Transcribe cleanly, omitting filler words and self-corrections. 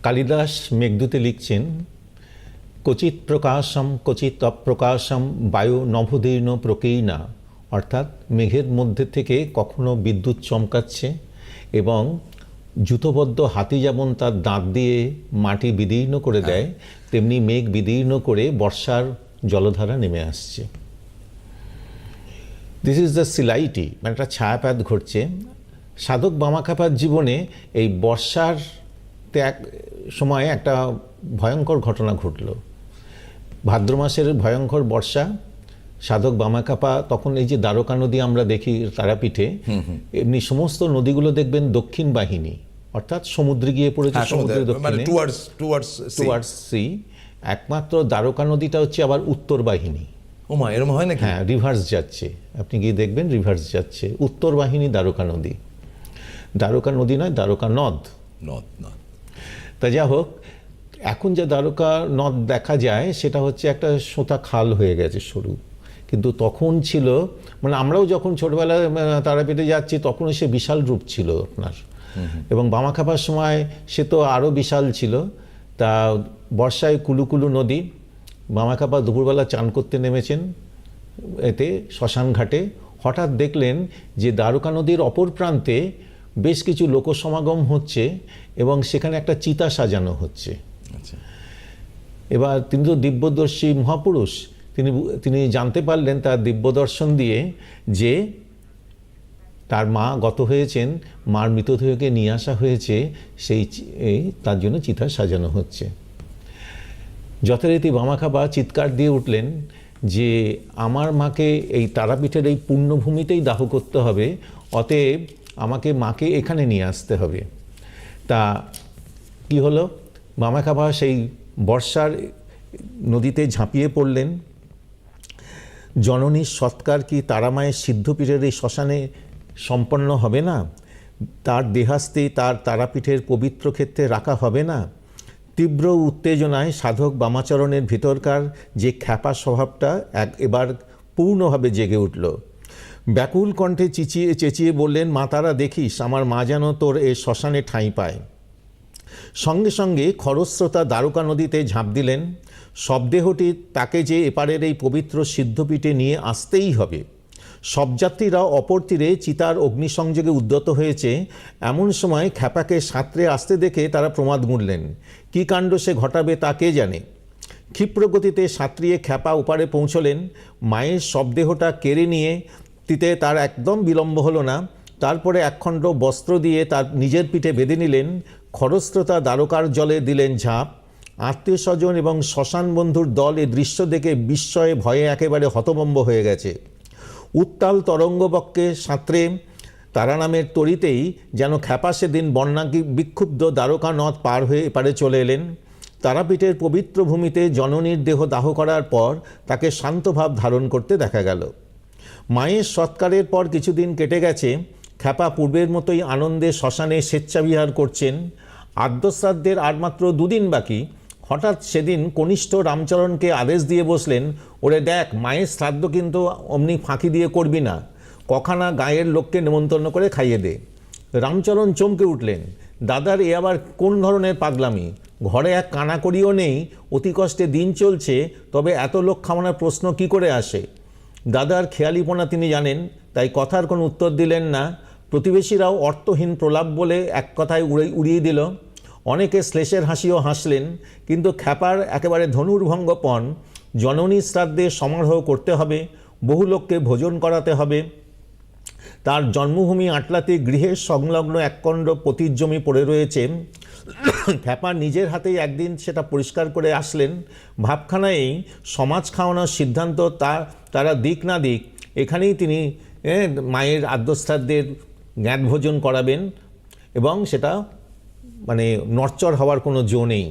কালিদাস মেঘদূতে লিখছেন, ক্বচিৎ প্রকাশম ক্বচিৎ অপ্রকাশম বায়ু নভোদীর্ণ প্রকীর্ণা, অর্থাৎ মেঘের মধ্যে থেকে কখনো বিদ্যুৎ চমকাচ্ছে এবং জুতোবদ্ধ হাতি যেমন তার দাঁত দিয়ে মাটি বিদীর্ণ করে দেয়, তেমনি মেঘ বিদীর্ণ করে বর্ষার জলধারা নেমে আসছে। দিস ইজ দ্য সিলাইটি, মানে একটা ছায়াপাত ঘটছে। সাধক বামাখ্যাপার জীবনে এই বর্ষার এক সময় একটা ভয়ঙ্কর ঘটনা ঘটল। ভাদ্র মাসের ভয়ঙ্কর বর্ষা। সাধক বামাখ্যাপা তখন এই যে দ্বারকা নদী আমরা দেখি তারাপীঠে, এমনি সমস্ত নদীগুলো দেখবেন দক্ষিণ বাহিনী, অর্থাৎ সমুদ্রে গিয়ে পড়েছে, সমুদ্রের দক্ষিণে টুয়ার্ডস সি। একমাত্র দ্বারকা নদীটা হচ্ছে আবার উত্তর বাহিনী। ওমা, এরকম হয় নাকি? হ্যাঁ, রিভার্স যাচ্ছে, আপনি গিয়ে দেখবেন রিভার্স যাচ্ছে। উত্তর বাহিনী দ্বারকা নদী, দ্বারকা নদী নয়, দ্বারকা নদ। তা যা হোক, এখন যে দ্বারকা নদ দেখা যায় সেটা হচ্ছে একটা সোঁতা খাল হয়ে গেছে, সরু। কিন্তু তখন ছিল, মানে আমরাও যখন ছোটবেলায় তারাপীঠে যাচ্ছি তখনও সে বিশাল রূপ ছিল আপনার, এবং বামাখ্যাপার সময় সে তো আরও বিশাল ছিল। তা বর্ষায় কুলুকুলু নদী, বামাখ্যাপা দুপুরবেলা চান করতে নেমেছেন এতে শ্মশান ঘাটে। হঠাৎ দেখলেন যে দ্বারকা নদীর অপর প্রান্তে বেশ কিছু লোকসমাগম হচ্ছে এবং সেখানে একটা চিতা সাজানো হচ্ছে। এবার তিনি তো দিব্যদর্শী মহাপুরুষ, তিনি জানতে পারলেন তার দিব্যদর্শন দিয়ে যে তার মা গত হয়েছেন, মার মৃতদেহকে নিয়ে আসা হয়েছে, তার জন্য চিতা সাজানো হচ্ছে। যথারীতি বামাখ্যাপা চিৎকার দিয়ে উঠলেন যে আমার মাকে এই তারাপীঠের এই পুণ্যভূমিতেই দাহ করতে হবে, অতএব আমাকে মাকে এখানে নিয়ে আসতে হবে। তা কি হলো, বামাখ্যাপা সেই বর্ষার নদীতে ঝাঁপিয়ে পড়লেন। জননীর সৎকার কি তারামায়ের সিদ্ধপীঠের এই শ্মশানে সম্পন্ন হবে না? তার দেহাস্তি তার তারাপীঠের পবিত্র ক্ষেত্রে রাখা হবে না? তীব্র উত্তেজনায় সাধক বামাচরণের ভিতরকার যে খ্যাপা স্বভাবটা এবার পূর্ণভাবে জেগে উঠল। ব্যাকুল কণ্ঠে চেঁচিয়ে বললেন, মা তারা দেখিস, আমার মা যেন তোর এ শ্মশানে ঠাঁই পায়। সঙ্গে সঙ্গে খরস্রোতা দ্বারকা নদীতে ঝাঁপ দিলেন। শবদেহটি তাকে যে এপারের এই পবিত্র সিদ্ধপীঠে নিয়ে আসতেই হবে। সব যাত্রীরা অপর তীরে চিতার অগ্নিসংযোগে উদ্যত হয়েছে। এমন সময় খ্যাপাকে সাঁতরে আসতে দেখে তারা প্রমাদ গুনলেন। কী কাণ্ড সে ঘটাবে তা কে জানে। ক্ষিপ্রগতিতে সাঁতরিয়ে খ্যাপা ওপারে পৌঁছলেন। মায়ের শবদেহটা কেড়ে নিয়ে দিতে তার একদম বিলম্ব হলো না। তারপরে একখণ্ড বস্ত্র দিয়ে তার নিজের পিঠে বেঁধে নিলেন। খরস্রোতা দ্বারকার জলে দিলেন ঝাঁপ। আত্মীয় স্বজন এবং শ্মশান বন্ধুর দল এ দৃশ্য দেখে বিস্ময়ে ভয়ে একেবারে হতভম্ব হয়ে গেছে। উত্তাল তরঙ্গবক্ষে সাঁতরে তারা নামের তরিতেই যেন খ্যাপা সেদিন বন্যা বিক্ষুব্ধ দ্বারকা নদ পার হয়ে এপারে চলে এলেন। তারাপীঠের পবিত্র ভূমিতে জননীর দেহ দাহ করার পর তাকে শান্তভাব ধারণ করতে দেখা গেল। মায়ের সৎকারের পর কিছুদিন কেটে গেছে। খ্যাপা পূর্বের মতোই আনন্দে শ্মশানে স্বেচ্ছাবিহার করছেন। আদ্যশ্রাদ্ধের আর মাত্র দুদিন বাকি। হঠাৎ সেদিন কনিষ্ঠ রামচরণকে আদেশ দিয়ে বসলেন, ওরে দেখ, মায়ের শ্রাদ্ধ কিন্তু অমনি ফাঁকি দিয়ে করবি না, কখানা গায়ের লোককে নেমন্তন্ন করে খাইয়ে দে। রামচরণ চমকে উঠলেন, দাদার এ আবার কোন ধরনের পাগলামি? ঘরে এক কানাকড়িও নেই, অতি কষ্টে দিন চলছে, তবে এত লোক খাওয়ানোর প্রশ্ন কি করে আসে? দাদার খেয়ালিপনা তিনি জানেন, তাই কথার কোনো উত্তর দিলেন না। প্রতিবেশীরাও অর্থহীন প্রলাপ বলে এক কথায় উড়িয়ে দিল। অনেকে শ্লেষের হাসিও হাসলেন, কিন্তু খ্যাপার একেবারে ধনুর্ভঙ্গপণ। জননী শ্রাদ্ধে সমারোহ করতে হবে, বহু লোককে ভোজন করাতে হবে। তার জন্মভূমি আটলাতে গৃহের সংলগ্ন একখণ্ড পতির জমি পড়ে রয়েছে। খ্যাপা নিজের হাতেই একদিন সেটা পরিষ্কার করে আসলেন। ভাবখানায় সমাজ খাওয়ানোর সিদ্ধান্ত তারা দিক না দিক, এখানেই তিনি মায়ের আদ্যশ্রাদ্ধের জ্ঞাতভোজন করাবেন এবং সেটা মানে নড়চড় হওয়ার কোনো জো নেই।